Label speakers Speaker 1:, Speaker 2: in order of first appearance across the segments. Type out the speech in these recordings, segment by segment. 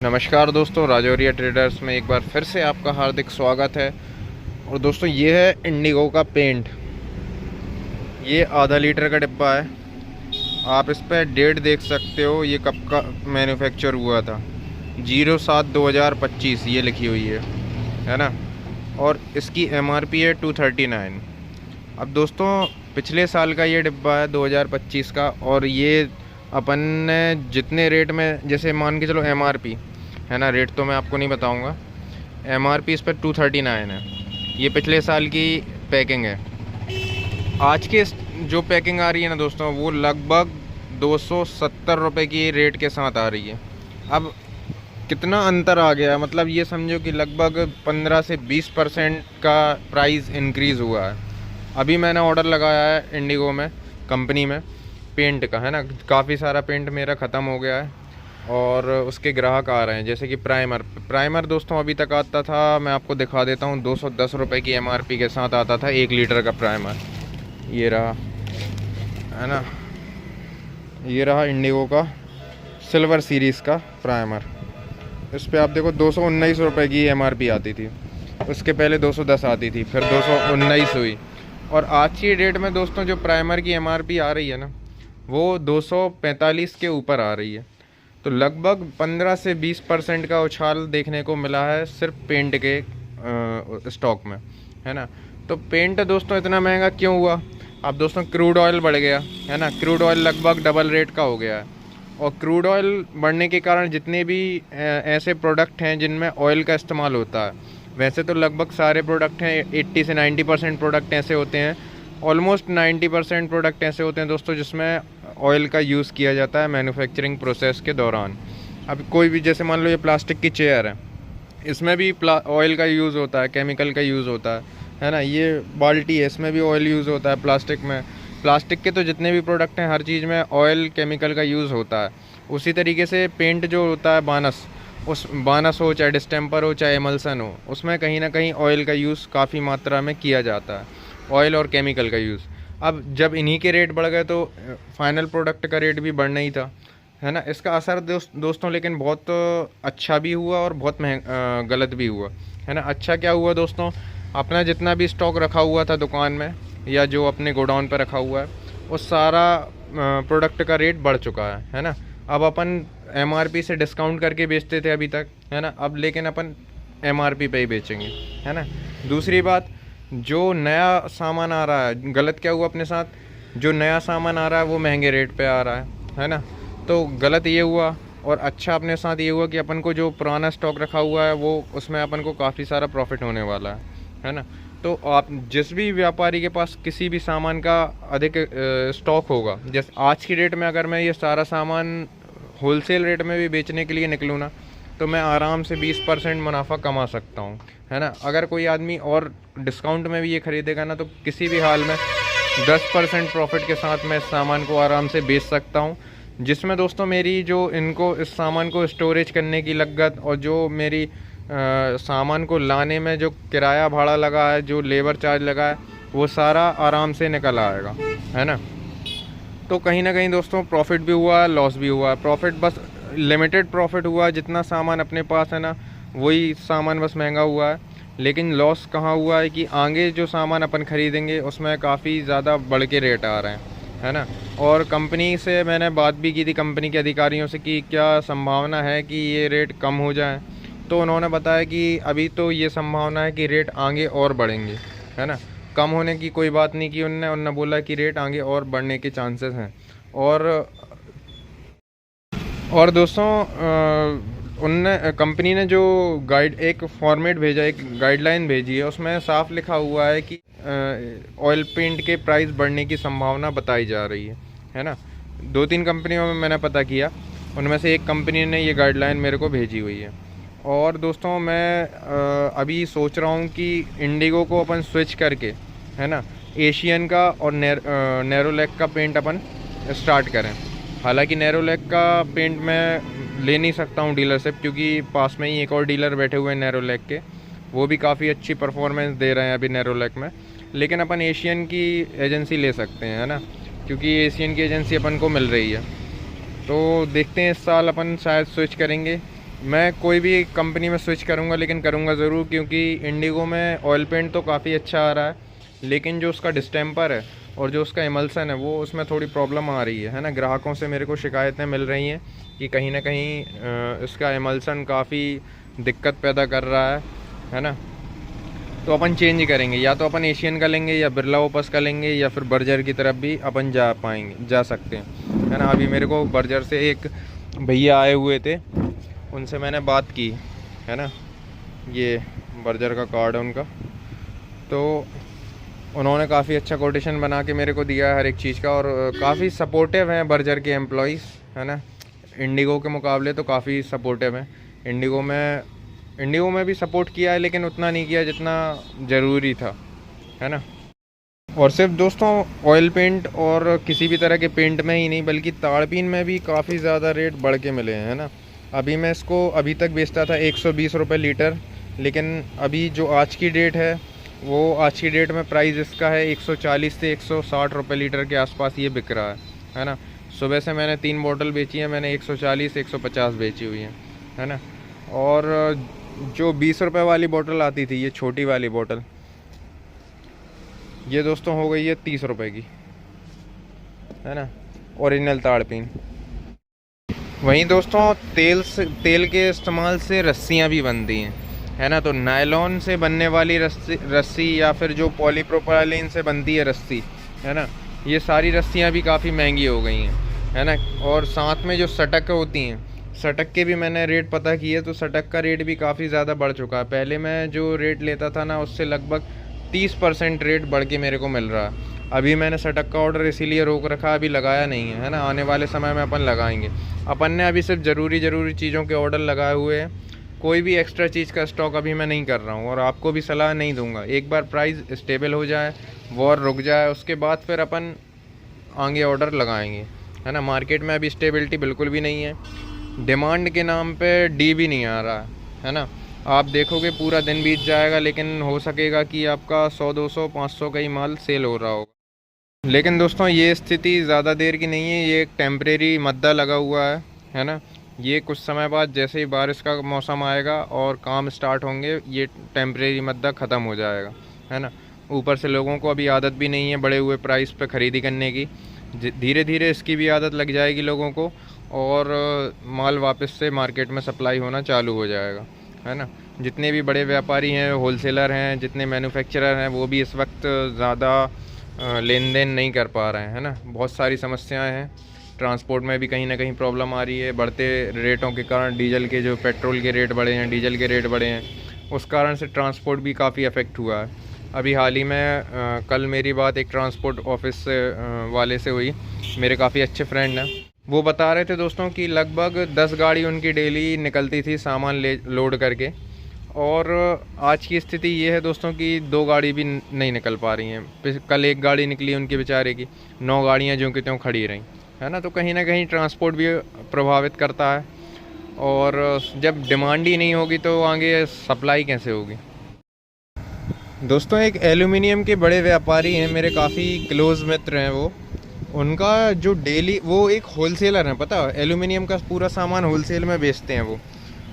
Speaker 1: नमस्कार दोस्तों, राजौरिया ट्रेडर्स में एक बार फिर से आपका हार्दिक स्वागत है। और दोस्तों ये है इंडिगो का पेंट। ये आधा लीटर का डिब्बा है। आप इस पर डेट देख सकते हो, ये कब का मैन्युफैक्चर हुआ था। 07/2025 ये लिखी हुई है ना। और इसकी MRP है 239। अब दोस्तों पिछले साल का ये डिब्बा है 2025 का, और ये अपन ने जितने रेट में, जैसे मान के चलो MRP है ना, रेट तो मैं आपको नहीं बताऊंगा। MRP इस पर 239 है। ये पिछले साल की पैकिंग है। आज के जो पैकिंग आ रही है ना दोस्तों, वो लगभग 270 रुपये की रेट के साथ आ रही है। अब कितना अंतर आ गया, मतलब ये समझो कि लगभग 15 से 20% का प्राइस इंक्रीज़ हुआ है। अभी मैंने ऑर्डर लगाया है इंडिगो में, कंपनी में, पेंट का है ना। काफ़ी सारा पेंट मेरा ख़त्म हो गया है और उसके ग्राहक आ रहे हैं। जैसे कि प्राइमर दोस्तों अभी तक आता था, मैं आपको दिखा देता हूँ, 210 रुपये की MRP के साथ आता था 1 लीटर का प्राइमर। ये रहा है ना, ये रहा इंडिगो का सिल्वर सीरीज़ का प्राइमर। इस पे आप देखो 219 रुपये की MRP आती थी। उसके पहले 210 आती थी, फिर 219 हुई। और आज की डेट में दोस्तों जो प्राइमर की MRP आ रही है ना, वो 245 के ऊपर आ रही है। तो लगभग 15 से 20% का उछाल देखने को मिला है सिर्फ पेंट के स्टॉक में, है ना। तो पेंट दोस्तों इतना महंगा क्यों हुआ? अब दोस्तों क्रूड ऑयल बढ़ गया है ना। क्रूड ऑयल लगभग डबल रेट का हो गया है। और क्रूड ऑयल बढ़ने के कारण जितने भी ऐसे प्रोडक्ट हैं जिनमें ऑयल का इस्तेमाल होता है, वैसे तो लगभग सारे प्रोडक्ट हैं, 80 से 90% प्रोडक्ट ऐसे होते हैं, ऑलमोस्ट 90% प्रोडक्ट ऐसे होते हैं दोस्तों जिसमें ऑयल का यूज़ किया जाता है मैन्युफैक्चरिंग प्रोसेस के दौरान। अब कोई भी, जैसे मान लो ये प्लास्टिक की चेयर है, इसमें भी ऑयल का यूज़ होता है, केमिकल का यूज़ होता है ना। ये बाल्टी है, इसमें भी ऑयल यूज़ होता है। प्लास्टिक में, प्लास्टिक के तो जितने भी प्रोडक्ट हैं हर चीज़ में ऑयल केमिकल का यूज़ होता है। उसी तरीके से पेंट जो होता है बानस, उस बानस हो चाहे डिस्टेम्पर हो चाहे एमल्सन हो, उसमें कहीं ना कहीं ऑयल का यूज़ काफ़ी मात्रा में किया जाता है, ऑयल और केमिकल का यूज़। अब जब इन्हीं के रेट बढ़ गए तो फाइनल प्रोडक्ट का रेट भी बढ़ना ही था, है ना। इसका असर दोस्तों लेकिन बहुत अच्छा भी हुआ और बहुत गलत भी हुआ, है ना। अच्छा क्या हुआ दोस्तों, अपना जितना भी स्टॉक रखा हुआ था दुकान में या जो अपने गोडाउन पर रखा हुआ है, वो सारा प्रोडक्ट का रेट बढ़ चुका है ना। अब अपन MRP से डिस्काउंट करके बेचते थे अभी तक, है ना। अब लेकिन अपन MRP पे ही बेचेंगे, है ना। दूसरी बात, जो नया सामान आ रहा है, गलत क्या हुआ अपने साथ, जो नया सामान आ रहा है वो महंगे रेट पे आ रहा है ना। तो गलत ये हुआ। और अच्छा अपने साथ ये हुआ कि अपन को जो पुराना स्टॉक रखा हुआ है वो, उसमें अपन को काफ़ी सारा प्रॉफिट होने वाला है ना। तो आप जिस भी व्यापारी के पास किसी भी सामान का अधिक स्टॉक होगा, जैसे आज की डेट में अगर मैं ये सारा सामान होलसेल रेट में भी बेचने के लिए निकलूँ ना, तो मैं आराम से 20% मुनाफा कमा सकता हूँ, है ना। अगर कोई आदमी और डिस्काउंट में भी ये ख़रीदेगा ना, तो किसी भी हाल में 10% प्रॉफिट के साथ मैं इस सामान को आराम से बेच सकता हूँ। जिसमें दोस्तों मेरी जो इनको इस सामान को स्टोरेज करने की लागत और जो मेरी सामान को लाने में जो किराया भाड़ा लगा है, जो लेबर चार्ज लगा है, वो सारा आराम से निकल आएगा, है ना। तो कहीं ना कहीं दोस्तों प्रॉफिट भी हुआ है, लॉस भी हुआ है। प्रॉफिट बस लिमिटेड प्रॉफिट हुआ है, जितना सामान अपने पास है ना वही सामान बस महंगा हुआ है। लेकिन लॉस कहाँ हुआ है कि आगे जो सामान अपन ख़रीदेंगे उसमें काफ़ी ज़्यादा बढ़ के रेट आ रहे हैं, है ना। और कंपनी से मैंने बात भी की थी, कंपनी के अधिकारियों से, कि क्या संभावना है कि ये रेट कम हो जाए। तो उन्होंने बताया कि अभी तो ये संभावना है कि रेट आगे और बढ़ेंगे, है ना। कम होने की कोई बात नहीं की उन्होंने बोला कि रेट आगे और बढ़ने के चांसेस हैं। और दोस्तों उनने, कंपनी ने जो एक फॉर्मेट भेजा, एक गाइडलाइन भेजी है, उसमें साफ लिखा हुआ है कि ऑयल पेंट के प्राइस बढ़ने की संभावना बताई जा रही है ना। 2-3 कंपनियों में मैंने पता किया, उनमें से एक कंपनी ने ये गाइडलाइन मेरे को भेजी हुई है। और दोस्तों मैं अभी सोच रहा हूँ कि इंडिगो को अपन स्विच करके, है ना, एशियन का और नैरोलैक का पेंट अपन स्टार्ट करें। हालांकि नैरोलैक का पेंट मैं ले नहीं सकता हूँ डीलरशिप, क्योंकि पास में ही एक और डीलर बैठे हुए हैं नैरोलैक के, वो भी काफ़ी अच्छी परफॉर्मेंस दे रहे हैं अभी नैरोलैक में। लेकिन अपन एशियन की एजेंसी ले सकते हैं, है ना, क्योंकि एशियन की एजेंसी अपन को मिल रही है। तो देखते हैं, इस साल अपन शायद स्विच करेंगे मैं कोई भी कंपनी में स्विच करूँगा, लेकिन करूँगा ज़रूर, क्योंकि इंडिगो में ऑयल पेंट तो काफ़ी अच्छा आ रहा है, लेकिन जो उसका डिस्टेम्पर है और जो उसका इमल्सन है वो उसमें थोड़ी प्रॉब्लम आ रही है ना। ग्राहकों से मेरे को शिकायतें मिल रही हैं कि कहीं ना कहीं इसका इमल्सन काफ़ी दिक्कत पैदा कर रहा है ना। तो अपन चेंज करेंगे, या तो अपन एशियन का लेंगे या बिरला ओपस का लेंगे, या फिर बर्जर की तरफ भी अपन जा सकते हैं, है ना। अभी मेरे को बर्जर से एक भैया आए हुए थे, उनसे मैंने बात की, है ना। ये बर्जर का कार्ड है उनका, तो उन्होंने काफ़ी अच्छा कोटेशन बना के मेरे को दिया है हर एक चीज़ का, और काफ़ी सपोर्टिव हैं बर्जर के एम्प्लॉइज़, है ना। इंडिगो के मुकाबले तो काफ़ी सपोर्टिव हैं। इंडिगो में भी सपोर्ट किया है, लेकिन उतना नहीं किया जितना ज़रूरी था, है ना। और सिर्फ दोस्तों ऑयल पेंट और किसी भी तरह के पेंट में ही नहीं, बल्कि ताड़पीन में भी काफ़ी ज़्यादा रेट बढ़ के मिले हैं, है ना। अभी मैं इसको अभी तक बेचता था 120 रुपये लीटर, लेकिन अभी जो आज की डेट है, वो आज की डेट में प्राइस इसका है 140 से 160 रुपये लीटर के आसपास ये बिक रहा है ना। सुबह से मैंने 3 बोतल बेची है, मैंने 140 150 बेची हुई है ना। और जो 20 रुपये वाली बोतल आती थी, ये छोटी वाली बोतल, ये दोस्तों हो गई है 30 रुपये की, है ना, ओरिजिनल ताड़पीन। वहीं दोस्तों तेल के इस्तेमाल से रस्सियाँ भी बनती हैं, है ना। तो नायलॉन से बनने वाली रस्सी या फिर जो पॉलीप्रोपाइलीन से बनती है रस्सी, है ना, ये सारी रस्सियाँ भी काफ़ी महंगी हो गई हैं, है ना। और साथ में जो सटक होती हैं, सटक के भी मैंने रेट पता किए, तो सटक का रेट भी काफ़ी ज़्यादा बढ़ चुका है। पहले मैं जो रेट लेता था ना, उससे लगभग 30% रेट बढ़ के मेरे को मिल रहा है। अभी मैंने सटक का ऑर्डर इसीलिए रोक रखा, अभी लगाया नहीं है ना। आने वाले समय में अपन लगाएंगे। अपन ने अभी सिर्फ ज़रूरी चीज़ों के ऑर्डर लगाए हुए हैं, कोई भी एक्स्ट्रा चीज़ का स्टॉक अभी मैं नहीं कर रहा हूँ, और आपको भी सलाह नहीं दूंगा। एक बार प्राइस स्टेबल हो जाए, वॉर रुक जाए, उसके बाद फिर अपन आगे ऑर्डर लगाएंगे, है ना। मार्केट में अभी स्टेबिलिटी बिल्कुल भी नहीं है, डिमांड के नाम पे डी भी नहीं आ रहा है ना। आप देखोगे पूरा दिन बीत जाएगा, लेकिन हो सकेगा कि आपका 100 200 500 का ही माल सेल हो रहा होगा। लेकिन दोस्तों ये स्थिति ज़्यादा देर की नहीं है, ये एक टेम्परेरी मद्दा लगा हुआ है ना। ये कुछ समय बाद जैसे ही बारिश का मौसम आएगा और काम स्टार्ट होंगे, ये टेम्परेरी मद्दा ख़त्म हो जाएगा, है ना। ऊपर से लोगों को अभी आदत भी नहीं है बढ़े हुए प्राइस पे ख़रीदी करने की, धीरे धीरे इसकी भी आदत लग जाएगी लोगों को, और माल वापस से मार्केट में सप्लाई होना चालू हो जाएगा, है ना। जितने भी बड़े व्यापारी हैं, होलसेलर हैं, जितने मैन्युफैक्चरर हैं, वो भी इस वक्त ज़्यादा लेन देन नहीं कर पा रहे हैं, है ना। बहुत सारी समस्याएं हैं, ट्रांसपोर्ट में भी कहीं ना कहीं प्रॉब्लम आ रही है। बढ़ते रेटों के कारण, डीजल के जो पेट्रोल के रेट बढ़े हैं, डीजल के रेट बढ़े हैं, उस कारण से ट्रांसपोर्ट भी काफ़ी अफेक्ट हुआ है। अभी हाल ही में कल मेरी बात एक ट्रांसपोर्ट ऑफिस वाले से हुई, मेरे काफ़ी अच्छे फ्रेंड हैं। वो बता रहे थे दोस्तों कि लगभग 10 गाड़ी उनकी डेली निकलती थी सामान लोड करके, और आज की स्थिति ये है दोस्तों कि 2 गाड़ी भी नहीं निकल पा रही हैं। कल एक गाड़ी निकली उनके बेचारे की, 9 गाड़ियाँ जो कि त्यों खड़ी रहीं, है ना। तो कहीं ना कहीं ट्रांसपोर्ट भी प्रभावित करता है, और जब डिमांड ही नहीं होगी तो आगे सप्लाई कैसे होगी। दोस्तों एक एल्यूमिनियम के बड़े व्यापारी हैं, मेरे काफ़ी क्लोज़ मित्र हैं वो। उनका जो डेली, वो एक होलसेलर है, पता है, एल्यूमिनियम का पूरा सामान होलसेल में बेचते हैं वो।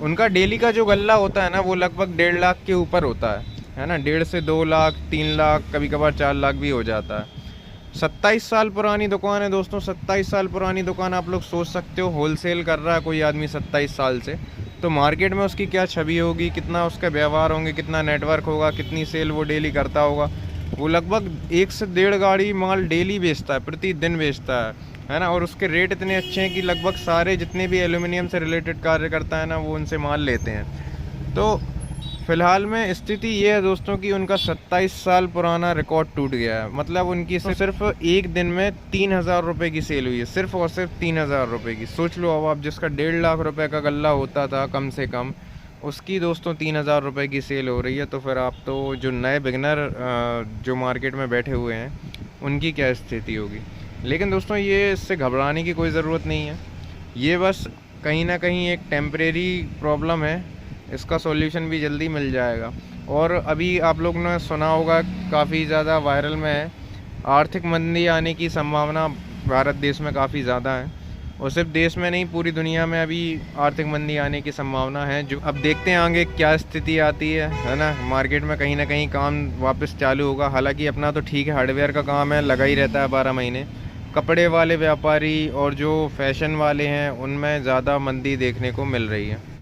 Speaker 1: उनका डेली का जो गल्ला होता है ना, वो लगभग 1.5 लाख के ऊपर होता है ना। 1.5 से 2 लाख 3 लाख, कभी कभार 4 लाख भी हो जाता है। 27 साल पुरानी दुकान है दोस्तों, 27 साल पुरानी दुकान। आप लोग सोच सकते हो, होलसेल कर रहा है कोई आदमी 27 साल से, तो मार्केट में उसकी क्या छवि होगी, कितना उसका व्यवहार होंगे, कितना नेटवर्क होगा, कितनी सेल वो डेली करता होगा। वो लगभग 1 से 1.5 गाड़ी माल डेली बेचता है, प्रतिदिन बेचता है ना। और उसके रेट इतने अच्छे हैं कि लगभग सारे जितने भी एल्यूमिनियम से रिलेटेड कार्य करता है ना, वो उनसे माल लेते हैं। तो फ़िलहाल में स्थिति ये है दोस्तों कि उनका 27 साल पुराना रिकॉर्ड टूट गया है। मतलब उनकी सिर्फ एक दिन में 3,000 रुपये की सेल हुई है, सिर्फ और सिर्फ 3,000 रुपये की। सोच लो अब आप, जिसका 1.5 लाख रुपए का गल्ला होता था कम से कम, उसकी दोस्तों 3,000 रुपये की सेल हो रही है। तो फिर आप तो जो नए बिगनर जो मार्केट में बैठे हुए हैं, उनकी क्या स्थिति होगी। लेकिन दोस्तों ये इससे घबराने की कोई ज़रूरत नहीं है, ये बस कहीं ना कहीं एक टेम्परेरी प्रॉब्लम है, इसका सॉल्यूशन भी जल्दी मिल जाएगा। और अभी आप लोग ने सुना होगा, काफ़ी ज़्यादा वायरल में है, आर्थिक मंदी आने की संभावना भारत देश में काफ़ी ज़्यादा है। और सिर्फ देश में नहीं, पूरी दुनिया में अभी आर्थिक मंदी आने की संभावना है। जो अब देखते हैं आगे क्या स्थिति आती है ना। मार्केट में कहीं ना कहीं काम वापस चालू होगा। हालांकि अपना तो ठीक है, हार्डवेयर का काम है, लगा ही रहता है 12 महीने। कपड़े वाले व्यापारी और जो फैशन वाले हैं उनमें ज़्यादा मंदी देखने को मिल रही है।